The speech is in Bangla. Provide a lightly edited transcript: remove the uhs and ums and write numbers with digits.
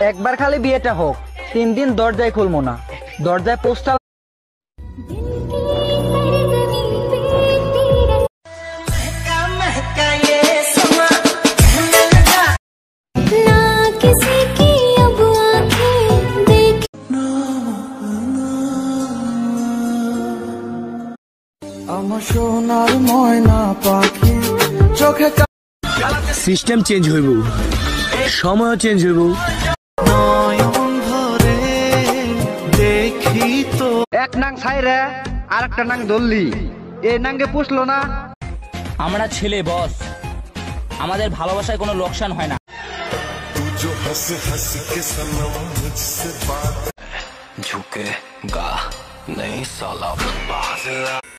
একবার খালি বিয়েটা হোক, 3 দিন দরজায় খুলবো না, দরজায় পোস্টাল। আমার সোনার ময়না পাখি চোখে সিস্টেম চেঞ্জ হইব, সময় চেঞ্জ হইব। নয়ন ভরে দেখি তো এক নাং ছাইরে আর একটা নাং ধরলি, এই নাঙ্গে পুষলো না। আমরা ছেলে বস, আমাদের ভালোবাসায় কোনো লোকসান হয় না। ঝুঁকেগা नहीं साला